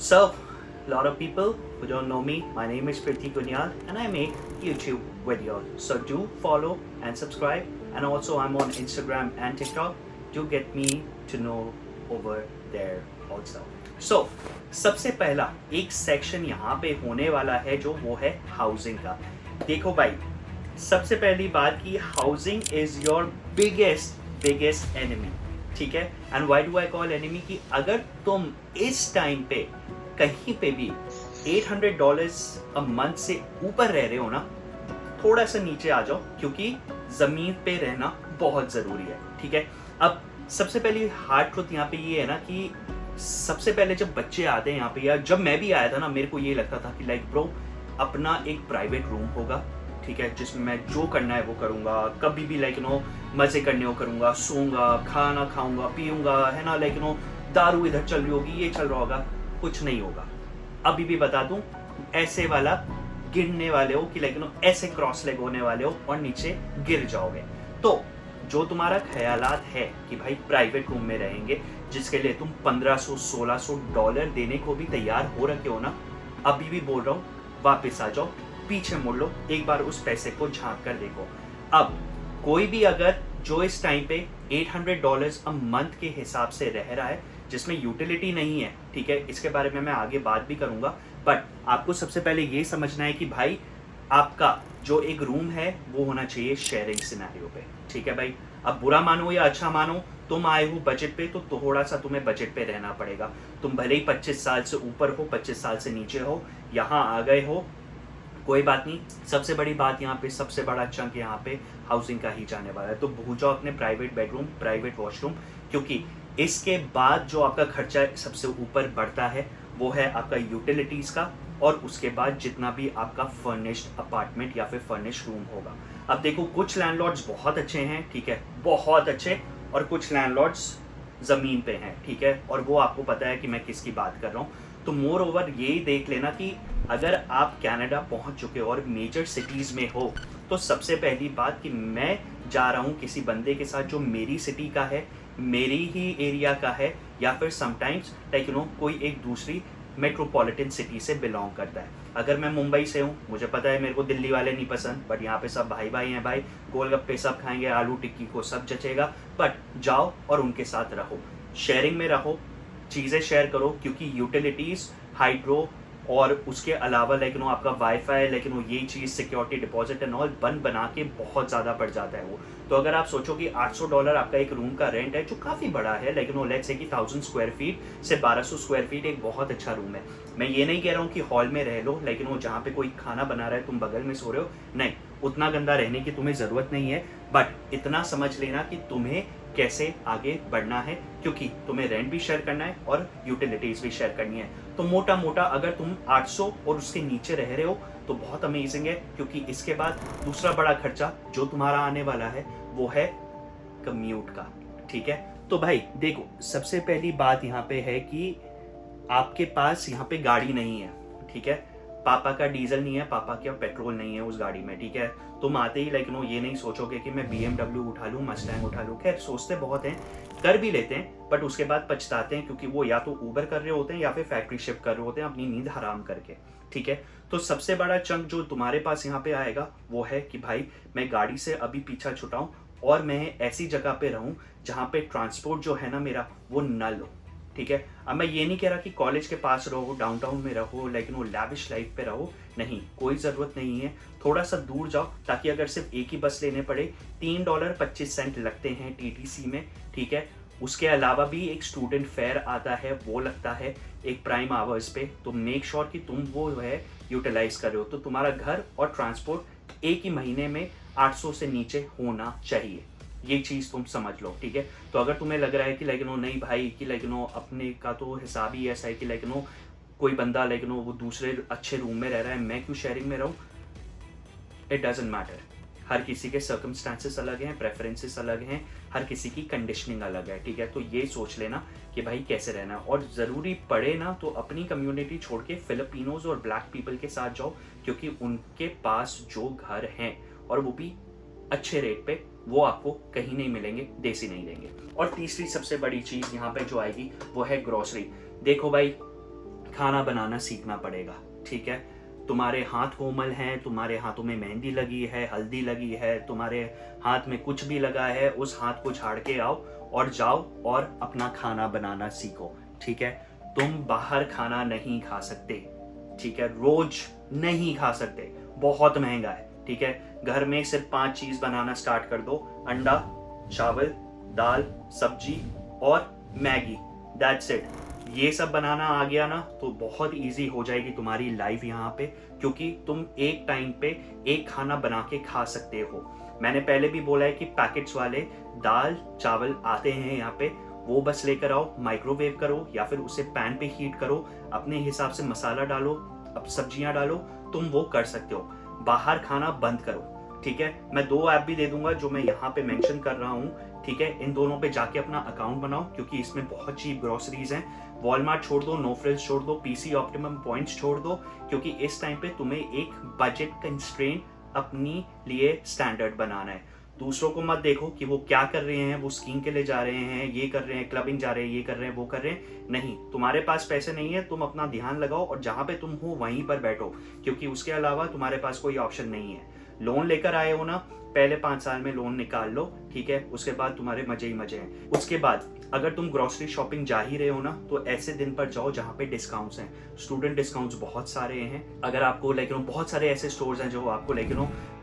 So, a lot of people who don't know me, my name is Priti Gunyal and I make YouTube videos. So do follow and subscribe, and also I'm on Instagram and TikTok. Do get me to know over there also. So, सबसे पहला एक section यहाँ पे होने वाला है जो वो है हाउसिंग का। देखो भाई, सबसे पहली बात कि housing is your biggest enemy, ठीक है। And why do I call enemy कि अगर तुम इस टाइम पे कहीं पे भी $800 अ मंथ से ऊपर रह रहे हो ना, थोड़ा सा नीचे आ जाओ, क्योंकि जमीन पे रहना बहुत जरूरी है, ठीक है। अब सबसे पहली हार्ड ट्रुथ यहाँ पे ये है ना कि सबसे पहले जब बच्चे आते हैं यहाँ पे, या जब मैं भी आया था ना, मेरे को ये लगता था कि लाइक ब्रो अपना एक प्राइवेट रूम होगा, ठीक है, जिसमें मैं जो करना है वो करूंगा, कभी भी लाइक मजे करने को करूंगा, सोऊंगा, खाना खाऊंगा, पीऊंगा, है ना, लाइक दारू इधर चल रही होगी, ये चल रहा होगा, कुछ नहीं होगा। अभी भी बता दूं, ऐसे वाला गिरने वाले हो कि लाइक ऐसे क्रॉस लेग होने वाले हो और नीचे गिर जाओगे। तो जो तुम्हारा ख्यालात है कि भाई प्राइवेट रूम में रहेंगे, जिसके लिए तुम $1500-1600 देने को भी तैयार हो रखे हो ना, अभी भी बोल रहा हूँ, वापस आ जाओ, पीछे मुड़ लो, एक बार उस पैसे को झांक कर देखो। अब कोई भी अगर जो इस टाइम पे $800 अ मंथ के हिसाब से रह रहा है, जिसमें यूटिलिटी नहीं है, ठीक है, इसके बारे में मैं आगे बात भी करूंगा, बट आपको सबसे पहले ये समझना है कि भाई आपका जो एक रूम है वो होना चाहिए शेयरिंग सिनेरियो पे, ठीक है भाई। अब बुरा मानो या अच्छा मानो, तुम आए हो बजट पे, तो थोड़ा सा तुम्हें बजट पे रहना पड़ेगा। तुम भले ही 25 साल से ऊपर हो, 25 साल से नीचे हो, यहाँ आ गए हो, कोई बात नहीं। सबसे बड़ी बात यहाँ पे, सबसे बड़ा चंक यहाँ पे हाउसिंग का ही जाने वाला है। तो भूल जाओ अपने प्राइवेट बेडरूम, प्राइवेट वॉशरूम, क्योंकि इसके बाद जो आपका खर्चा सबसे ऊपर बढ़ता है वो है आपका यूटिलिटीज का, और उसके बाद जितना भी आपका फर्निश्ड अपार्टमेंट या फिर फर्निश्ड रूम होगा। अब देखो, कुछ लैंडलॉर्ड्स बहुत अच्छे हैं, ठीक है, बहुत अच्छे, और कुछ लैंडलॉर्ड्स जमीन पे हैं, ठीक है, और वो आपको पता है कि मैं किसकी बात कर रहा हूँ। तो मोर ओवर ये देख लेना कि अगर आप कनाडा पहुंच चुके हो और मेजर सिटीज में हो, तो सबसे पहली बात कि मैं जा रहा हूँ किसी बंदे के साथ जो मेरी सिटी का है, मेरी ही एरिया का है, या फिर समटाइम्स लाइक कोई एक दूसरी मेट्रोपॉलिटन सिटी से बिलोंग करता है। अगर मैं मुंबई से हूँ, मुझे पता है मेरे को दिल्ली वाले नहीं पसंद, बट यहाँ पे सब भाई भाई हैं भाई, गोलगप्पे सब खाएंगे, आलू टिक्की को सब जचेगा, बट जाओ और उनके साथ रहो, शेयरिंग में रहो, चीज़ें शेयर करो, क्योंकि यूटिलिटीज़, हाइड्रो और उसके अलावा लाइक आपका वाईफाई, लेकिन ये चीज़ सिक्योरिटी डिपॉजिट एंड ऑल बना के बहुत ज़्यादा पड़ जाता है वो। तो अगर आप सोचो कि $800 आपका एक रूम का रेंट है, जो काफ़ी बड़ा है, लेकिन लेट्स से कि 1000 स्क्वायर फीट से 1200 स्क्वायर फीट एक बहुत अच्छा रूम है। मैं ये नहीं कह रहा हूँ कि हॉल में रह लो, लेकिन वो जहाँ पे कोई खाना बना रहा है, तुम बगल में सो रहे हो, नहीं, उतना गंदा रहने की तुम्हें ज़रूरत नहीं है, बट इतना समझ लेना कि तुम्हें कैसे आगे बढ़ना है, क्योंकि तुम्हें रेंट भी शेयर करना है और यूटिलिटीज भी शेयर करनी है। तो मोटा मोटा अगर तुम 800 और उसके नीचे रह रहे हो तो बहुत अमेजिंग है, क्योंकि इसके बाद दूसरा बड़ा खर्चा जो तुम्हारा आने वाला है वो है कम्यूट का, ठीक है। तो भाई देखो, सबसे पहली बात यहाँ पे है कि आपके पास यहाँ पे गाड़ी नहीं है, ठीक है, पापा का डीजल नहीं है, पापा का पेट्रोल नहीं है उस गाड़ी में, ठीक है। तुम आते ही लाइक ये नहीं सोचोगे कि मैं BMW उठा लूँ, मस्टैंग उठा लूँ। खैर सोचते बहुत हैं, कर भी लेते हैं, बट उसके बाद पछताते हैं, क्योंकि वो या तो ऊबर कर रहे होते हैं या फिर फैक्ट्री शिफ्ट कर रहे होते हैं अपनी नींद हराम करके, ठीक है। तो सबसे बड़ा चंक जो तुम्हारे पास यहाँ पे आएगा वो है कि भाई मैं गाड़ी से अभी पीछा छुटाऊं और मैं ऐसी जगह पे रहूं जहाँ पे ट्रांसपोर्ट जो है ना मेरा वो नल हो, ठीक है। अब मैं ये नहीं कह रहा कि कॉलेज के पास रहो, डाउनटाउन में रहो, लेकिन वो लैविश लाइफ पे रहो, नहीं, कोई ज़रूरत नहीं है। थोड़ा सा दूर जाओ, ताकि अगर सिर्फ एक ही बस लेने पड़े, $3.25 लगते हैं TTC में, ठीक है। उसके अलावा भी एक स्टूडेंट फेयर आता है, वो लगता है एक प्राइम आवर्स पे। तो मेक श्योर कि तुम वो है यूटिलाइज कर रहे हो। तो तुम्हारा घर और ट्रांसपोर्ट एक ही महीने में 800 से नीचे होना चाहिए, ये चीज़ तुम समझ लो, ठीक है। तो अगर तुम्हें लग रहा है कि नहीं भाई कि अपने का तो हिसाब ही ऐसा है कि कोई बंदा वो दूसरे अच्छे रूम में रह रहा है, मैं क्यों शेयरिंग में रहूँ, इट डजंट मैटर। हर किसी के सर्कमस्टांसेस अलग हैं, प्रेफरेंसेस अलग हैं, हर किसी की कंडीशनिंग अलग है, ठीक है। तो ये सोच लेना कि भाई कैसे रहना, और ज़रूरी पड़े ना तो अपनी कम्युनिटी छोड़ के फिलिपिनोज और ब्लैक पीपल के साथ जाओ, क्योंकि उनके पास जो घर हैं और वो भी अच्छे रेट पे, वो आपको कहीं नहीं मिलेंगे, देसी नहीं देंगे। और तीसरी सबसे बड़ी चीज़ यहाँ पे जो आएगी वो है ग्रोसरी। देखो भाई, खाना बनाना सीखना पड़ेगा, ठीक है। तुम्हारे हाथ कोमल हैं, तुम्हारे हाथों में मेहंदी लगी है, हल्दी लगी है, तुम्हारे हाथ में कुछ भी लगा है, उस हाथ को झाड़ के आओ और जाओ और अपना खाना बनाना सीखो, ठीक है। तुम बाहर खाना नहीं खा सकते, ठीक है, रोज नहीं खा सकते, बहुत महंगा है, ठीक है। घर में सिर्फ 5 चीज बनाना स्टार्ट कर दो, अंडा, चावल, दाल, सब्जी और मैगी, दैट्स इट। ये सब बनाना आ गया ना तो बहुत इजी हो जाएगी तुम्हारी लाइफ यहाँ पे, क्योंकि तुम एक टाइम पे एक खाना बना के खा सकते हो। मैंने पहले भी बोला है कि पैकेट्स वाले दाल चावल आते हैं यहाँ पे, वो बस लेकर आओ, माइक्रोवेव करो या फिर उसे पैन पे हीट करो, अपने हिसाब से मसाला डालो, अब सब्जियां डालो, तुम वो कर सकते हो। बाहर खाना बंद करो, ठीक है। मैं 2 ऐप भी दे दूंगा जो मैं यहाँ पे मेंशन कर रहा हूँ, ठीक है। इन दोनों पे जाके अपना अकाउंट बनाओ, क्योंकि इसमें बहुत चीप ग्रोसरीज हैं। वॉलमार्ट छोड़ दो, नो फ्रिल्स छोड़ दो, पीसी ऑप्टिमम पॉइंट्स छोड़ दो, क्योंकि इस टाइम पे तुम्हें एक बजट कंस्ट्रेंट अपनी लिए स्टैंडर्ड बनाना है। दूसरों को मत देखो कि वो क्या कर रहे हैं, वो स्कीइंग के लिए जा रहे हैं, ये कर रहे हैं, क्लबिंग जा रहे हैं, ये कर रहे हैं, वो कर रहे हैं। नहीं, तुम्हारे पास पैसे नहीं है, तुम अपना ध्यान लगाओ और जहां पे तुम हो वहीं पर बैठो, क्योंकि उसके अलावा तुम्हारे पास कोई ऑप्शन नहीं है। लोन लेकर आए हो ना, पहले 5 साल में लोन निकाल लो, ठीक है। उसके बाद तुम्हारे मजे ही मजे हैं। उसके बाद अगर तुम ग्रोसरी शॉपिंग जा ही रहे हो ना, तो ऐसे दिन पर जाओ जहाँ पे डिस्काउंट्स हैं। स्टूडेंट डिस्काउंट्स बहुत सारे हैं। अगर आपको बहुत सारे ऐसे स्टोर्स हैं जो आपको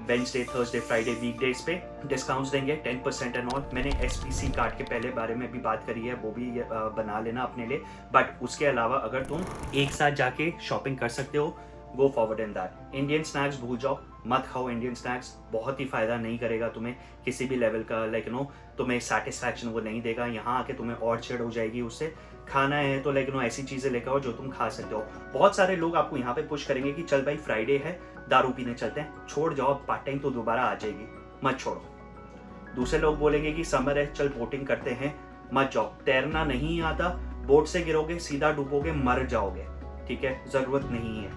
वेडनेसडे, थर्सडे, फ्राइडे, वीकडेज पे डिस्काउंट्स देंगे 10% एंड ऑल। मैंने SPC कार्ड के पहले बारे में भी बात करी है, वो भी बना लेना अपने लिए। बट उसके अलावा अगर तुम एक साथ जाके शॉपिंग कर सकते हो, go forward in that. Indian snacks भूल जाओ, मत खाओ इंडियन स्नैक्स, बहुत ही फायदा नहीं करेगा तुम्हें किसी भी लेवल का, तुम्हें सेटिस्फैक्शन वो नहीं देगा। यहाँ आके तुम्हें और चिढ़ हो जाएगी उससे। खाना है तो ऐसी चीजें लेकर आओ जो तुम खा सकते हो। बहुत सारे लोग आपको यहाँ पे पुश करेंगे कि चल भाई फ्राइडे है, दारू पीने चलते हैं। छोड़ जाओ, पार्ट टाइम तो दोबारा आ जाएगी, मत छोड़ो। दूसरे लोग बोलेंगे कि समर है, चल बोटिंग करते हैं, मत जाओ। तैरना नहीं आता, बोट से गिरोगे, सीधा डूबोगे, मर जाओगे, ठीक है, जरूरत नहीं है।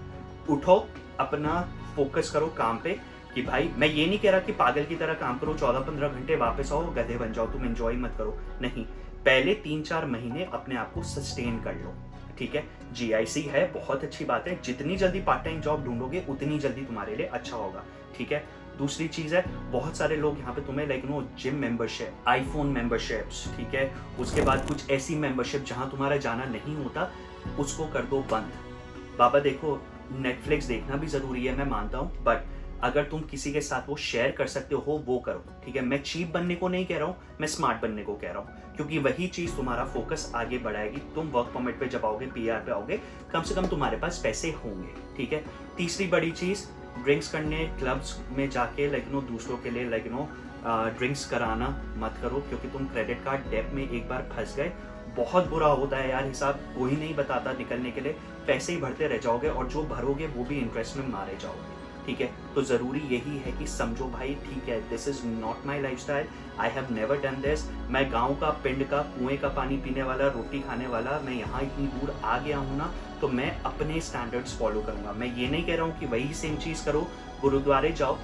उठो, अपना फोकस करो काम पे कि भाई मैं ये नहीं कह रहा कि पागल की तरह काम करो, 14-15 घंटे वापस आओ, गधे बन जाओ, तुम एंजॉय मत करो, नहीं। पहले 3-4 महीने अपने आप को सस्टेन कर लो, ठीक है। GIC है, बहुत अच्छी बात है, जितनी जल्दी पार्ट टाइम जॉब ढूंढोगे उतनी जल्दी तुम्हारे लिए अच्छा होगा, ठीक है। दूसरी चीज है, बहुत सारे लोग यहाँ पे तुम्हें जिम मेंबरशिप, आईफोन मेंबरशिप्स, ठीक है, उसके बाद कुछ ऐसी मेंबरशिप जहाँ तुम्हारा जाना नहीं होता, उसको कर दो बंद। बाबा देखो, नेटफ्लिक्स देखना भी जरूरी है, मैं मानता हूँ, बट अगर तुम किसी के साथ वो शेयर कर सकते हो वो करो, ठीक है। मैं चीप बनने को नहीं कह रहा हूँ, मैं स्मार्ट बनने को कह रहा हूँ, क्योंकि वही चीज तुम्हारा फोकस आगे बढ़ाएगी। तुम वर्क परमिट पे जब आओगे, PR पे आओगे, कम से कम तुम्हारे पास पैसे होंगे, ठीक है। तीसरी बड़ी चीज, ड्रिंक्स करने क्लब्स में जाके दूसरों के लिए ड्रिंक्स कराना मत करो, क्योंकि तुम क्रेडिट कार्ड डेट में एक बार फंस गए, बहुत बुरा होता है यार। हिसाब कोई नहीं बताता निकलने के लिए, पैसे ही भरते रह जाओगे और जो भरोगे वो भी इंटरेस्ट में मारे जाओगे, ठीक है। तो जरूरी यही है कि समझो भाई, ठीक है, this is not my life style, I have never done this. मैं गाँव का, पिंड का, कुएं का पानी पीने वाला, रोटी खाने वाला, मैं यहाँ इतनी दूर आ गया हूँ ना, तो मैं अपने स्टैंडर्ड्स फॉलो करूंगा। मैं ये नहीं कह रहा हूँ कि वही सेम चीज करो, गुरुद्वारे जाओ,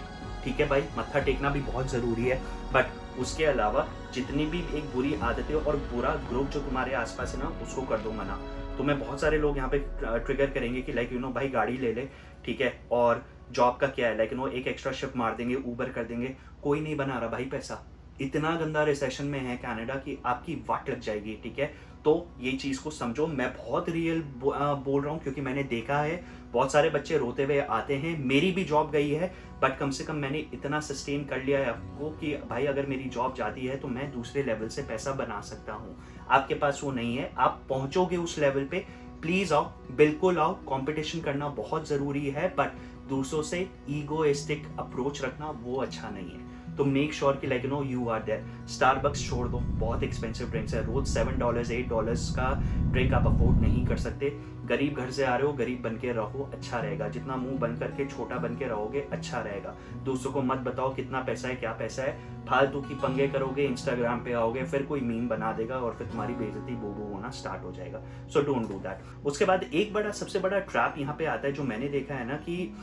ठीक है भाई, मत्था टेकना भी बहुत जरूरी है, बट उसके अलावा जितनी भी एक बुरी आदतें और बुरा ग्रुप जो तुम्हारे आसपास है ना, उसको कर दो मना। तुम्हें बहुत सारे लोग यहाँ पे ट्रिगर करेंगे कि भाई गाड़ी ले ले, ठीक है, और जॉब का क्या है, एक एक्स्ट्रा शिफ्ट मार देंगे, ऊबर कर देंगे। कोई नहीं बना रहा भाई पैसा, इतना गंदा रिसेशन में है कनाडा की आपकी वाट लग जाएगी, ठीक है। तो ये चीज को समझो, मैं बहुत रियल बोल रहा हूँ, क्योंकि मैंने देखा है बहुत सारे बच्चे रोते हुए आते हैं। मेरी भी जॉब गई है, बट कम से कम मैंने इतना सस्टेन कर लिया है आपको कि भाई अगर मेरी जॉब जाती है तो मैं दूसरे लेवल से पैसा बना सकता हूँ। आपके पास वो नहीं है, आप पहुंचोगे उस लेवल पे, प्लीज आओ, बिल्कुल आओ। कंपटीशन करना बहुत जरूरी है, बट दूसरों से ईगोइस्टिक अप्रोच रखना वो अच्छा नहीं है। तो मेक श्योर कि यू आर देयर। स्टारबक्स छोड़ दो, बहुत एक्सपेंसिव ड्रिंक्स है, रोज $7 $8 का ड्रिंक आप अफोर्ड नहीं कर सकते। गरीब घर से आ रहे हो, गरीब बन के रहो, अच्छा रहेगा। जितना मुंह बंद करके छोटा बन के रहोगे, अच्छा रहेगा। दूसरों को मत बताओ कितना पैसा है, क्या पैसा है, फालतू की पंगे करोगे, इंस्टाग्राम पे आओगे, फिर कोई मीम बना देगा और फिर तुम्हारी बेइज्जती बूबू होना स्टार्ट हो जाएगा। So don't do that. उसके बाद एक सबसे बड़ा ट्रैप यहाँ पे आता है जो मैंने देखा है ना, कि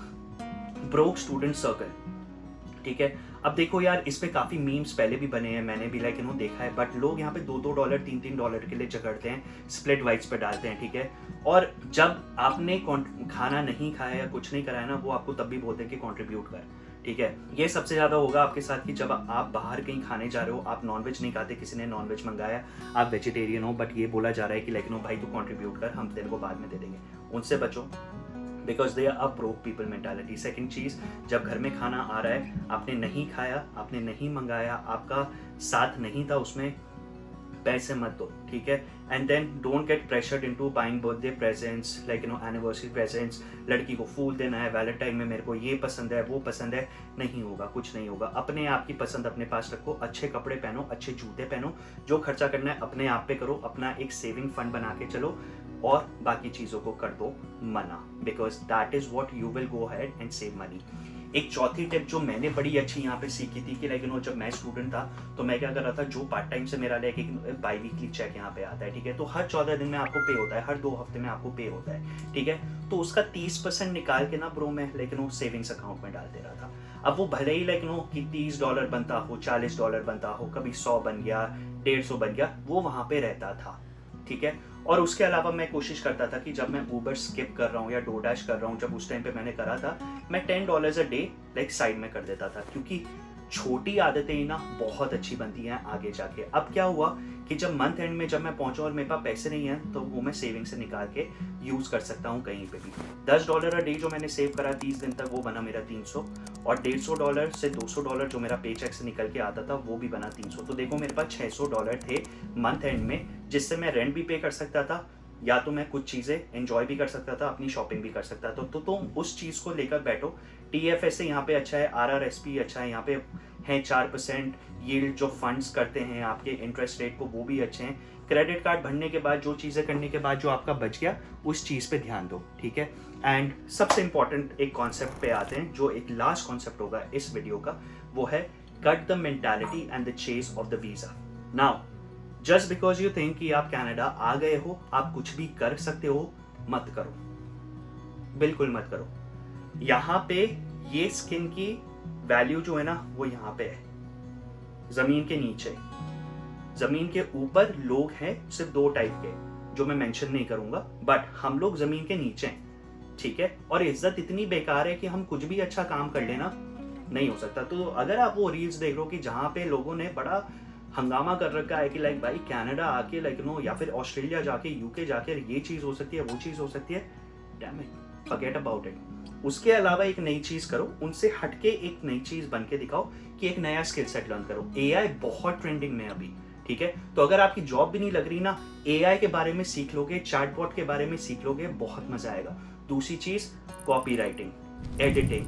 ब्रोक स्टूडेंट सर्कल, ठीक है। अब देखो यार, इस पे काफ़ी मीम्स पहले भी बने हैं, मैंने भी देखा है, बट लोग यहाँ पे $2-2 $3-3 के लिए झगड़ते हैं, स्प्लिट वाइट्स पे डालते हैं, ठीक है। और जब आपने खाना नहीं खाया या कुछ नहीं कराया ना, वो आपको तब भी बोलते हैं कि कॉन्ट्रीब्यूट कर, ठीक है। ये सबसे ज़्यादा होगा आपके साथ कि जब आप बाहर कहीं खाने जा रहे हो, आप नॉनवेज नहीं खाते, किसी ने नॉनवेज मंगाया, आप वेजिटेरियन हो, बट ये बोला जा रहा है कि भाई तू कॉन्ट्रीब्यूट कर, हम तेरे को बाद में दे देंगे। उनसे बचो, because they are a broke people mentality. Second चीज़, जब घर में खाना आ रहा है, आपने नहीं खाया, आपने नहीं मंगाया, आपका साथ नहीं था उसमें, पैसे मत दो, ठीक है। And then don't get pressured into buying birthday presents, anniversary presents. लड़की को फूल देना है, वैलेंटाइन में मेरे को ये पसंद है, वो पसंद है, नहीं होगा, कुछ नहीं होगा। अपने आप की पसंद अपने पास रखो, अच्छे कपड़े पहनो, अच्छे जूते पहनो, जो खर्चा करना है अपने आप पे करो, अपना एक सेविंग फंड बना के चलो, और बाकी चीज़ों को कर दो मना, because that is what you will go ahead and save money. एक चौथी टिप जो मैंने बड़ी अच्छी यहाँ पे सीखी थी कि जब मैं स्टूडेंट था तो मैं क्या कर रहा था, जो पार्ट टाइम से मेरा एक बाई वीकली चेक यहाँ पे आता है, ठीक है। तो हर 14 दिन में आपको पे होता है, हर 2 हफ्ते में आपको पे होता है, ठीक है। तो उसका 30% निकाल के ना ब्रो मैं सेविंग्स अकाउंट में डाल दे रहा था। अब वो भले ही कि $30 बनता हो, $40 बनता हो, कभी 100 बन गया, 150 बन गया, वो वहां पे रहता था, ठीक है। और उसके अलावा मैं कोशिश करता था कि जब मैं ऊबर स्किप कर रहा हूँ या डोडैश कर रहा हूँ, जब उस टाइम पे मैंने करा था, मैं $10 अ डे साइड में कर देता था, क्योंकि छोटी आदतें ही ना बहुत अच्छी बनती हैं आगे जाके। अब क्या हुआ कि जब मंथ एंड में जब मैं पहुंचा और मेरे पास पैसे नहीं है, तो वो मैं सेविंग से निकाल के यूज कर सकता हूँ कहीं पे भी। $10 अ डे जो मैंने सेव करा 30 दिन तक, वो बना मेरा 300, और $150 से $200 जो मेरा पे चेक से निकल के आता था, वो भी बना 300। तो देखो मेरे पास $600 थे मंथ एंड में, जिससे मैं रेंट भी पे कर सकता था, या तो मैं कुछ चीज़ें एंजॉय भी कर सकता था, अपनी शॉपिंग भी कर सकता था। तो तुम उस चीज़ को लेकर बैठो। TFSA यहाँ पे अच्छा है, RRSP अच्छा है, यहाँ पे हैं 4% यील्ड जो फंड्स करते हैं आपके इंटरेस्ट रेट को, वो भी अच्छे हैं। क्रेडिट कार्ड भरने के बाद, जो चीज़ें करने के बाद जो आपका बच गया, उस चीज़ पे ध्यान दो, ठीक है। एंड सबसे इंपॉर्टेंट एक कॉन्सेप्ट पे आते हैं, जो एक लास्ट कॉन्सेप्ट होगा इस वीडियो का, वो है cut the mentality and the chase of the visa. Now just because you think कि आप कनाडा आ गए हो, आप कुछ भी कर सकते हो, मत करो, बिल्कुल मत करो। यहाँ पे ये स्किन की वैल्यू जो है ना, वो यहाँ पे है, जमीन के नीचे। जमीन के ऊपर लोग हैं सिर्फ 2 टाइप के, जो मैं मेंशन नहीं करूंगा, बट हम लोग जमीन के नीचे हैं, ठीक है। और इज्जत इतनी बेकार है कि हम कुछ भी अच्छा काम कर लेना नहीं हो सकता। तो अगर आप वो रील्स देख रहे हो कि जहाँ पे लोगों ने बड़ा हंगामा कर रखा है कि भाई कनाडा आके या फिर ऑस्ट्रेलिया जाके, यूके जाके ये चीज हो सकती है, वो चीज हो सकती है, damn it, forget about it. उसके अलावा एक नई चीज करो, उनसे हटके एक नई चीज बन के दिखाओ कि एक नया स्किल सेट लर्न करो। AI बहुत ट्रेंडिंग में अभी, ठीक है। तो अगर आपकी जॉब भी नहीं लग रही ना, AI के बारे में सीख लोगे, चैटबॉट के बारे में सीख लोगे, बहुत मजा आएगा। दूसरी चीज, copy writing, editing,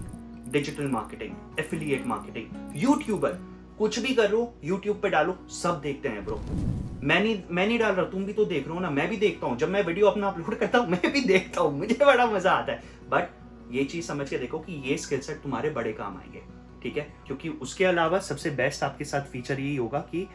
digital marketing, affiliate marketing, YouTuber, कुछ भी कर लो, यूट्यूब पे डालो, सब देखते हैं ब्रो। मैं नहीं डाल रहा, तुम भी तो देख रहे हो ना, मैं भी देखता हूँ। जब मैं वीडियो अपना अपलोड करता हूँ, मैं भी देखता हूँ, मुझे बड़ा मजा आता है। बट ये चीज समझ के देखो कि ये स्किल सेट तुम्हारे बड़े काम आएंगे, ठीक है। क्योंकि उसके अलावा सबसे बेस्ट आपके साथ फीचर यही होगा कि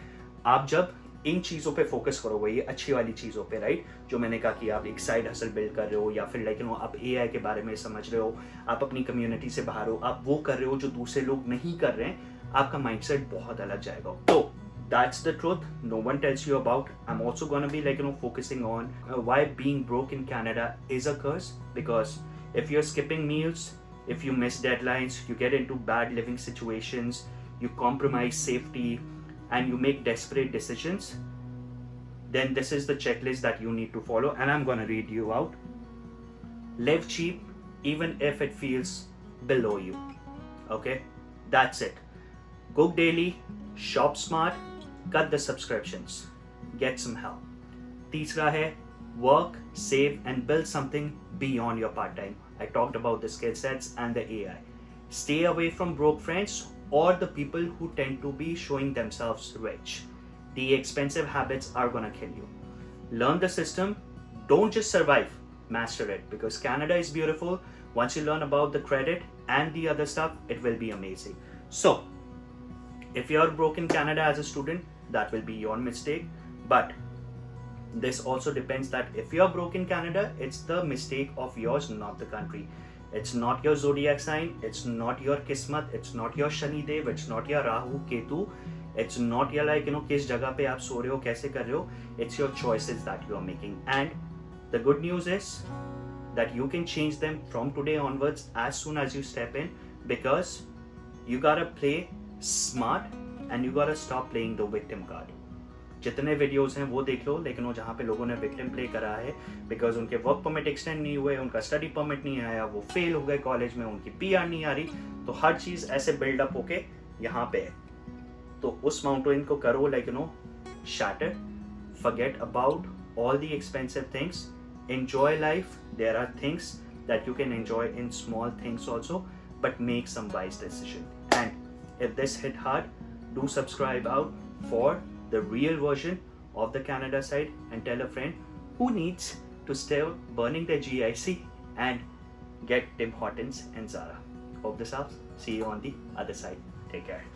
आप जब इन चीजों पे फोकस करोगे, ये अच्छी वाली चीजों पे, राइट, जो मैंने कहा कि आप एक साइड हसल बिल्ड कर रहे हो, या फिर आप AI के बारे में समझ रहे हो, आप अपनी कम्युनिटी से बाहर हो, आप वो कर रहे हो जो दूसरे लोग नहीं कर रहे हैं, आपका माइंडसेट बहुत अलग जाएगा। तो that's the truth, no one tells you about. I'm also gonna be focusing on why being broke in Canada is a curse, because if you're skipping meals, if you miss deadlines, you get into bad living situations, you compromise safety, and you make desperate decisions, then this is the checklist that you need to follow, and I'm gonna read you out. Live cheap even if it feels below you. Okay, that's it. Cook daily, shop smart, cut the subscriptions, get some help. तीसरा है work, save and build something beyond your part-time. I talked about the skill sets and the AI. Stay away from broke friends or the people who tend to be showing themselves rich. The expensive habits are gonna kill you. Learn the system, don't just survive, master it, because Canada is beautiful. Once you learn about the credit and the other stuff, it will be amazing. So if you're broke in Canada as a student, that will be your mistake. But this also depends that if you're broke in Canada, it's the mistake of yours, not the country. It's not your zodiac sign, it's not your kismat, it's not your Shani Dev, it's not your Rahu, Ketu, it's not your like किस जगह पे आप सो रहे हो, कैसे कर रहे हो. It's your choices that you are making. And the good news is that you can change them from today onwards as soon as you step in, because you gotta play smart and you gotta stop playing the victim card. जितने videos हैं वो देख लो, लेकिन वो जहाँ पे लोगों ने विक्टिम प्ले करा है बिकॉज उनके वर्क परमिट एक्सटेंड नहीं हुए, उनका स्टडी परमिट नहीं आया, वो फेल हो गए कॉलेज में, उनकी PR नहीं आ रही, तो हर चीज़ ऐसे बिल्डअप होके यहाँ पे है. तो उस माउंटेन को करो like shatter, forget about all the expensive things, enjoy life. There are things that you can enjoy in small things also, but make some wise decision. And if this hit hard, do subscribe out for the real version of the Canada side, and tell a friend who needs to start burning their GIC and get Tim Hortons and Zara. Hope this helps. See you on the other side. Take care.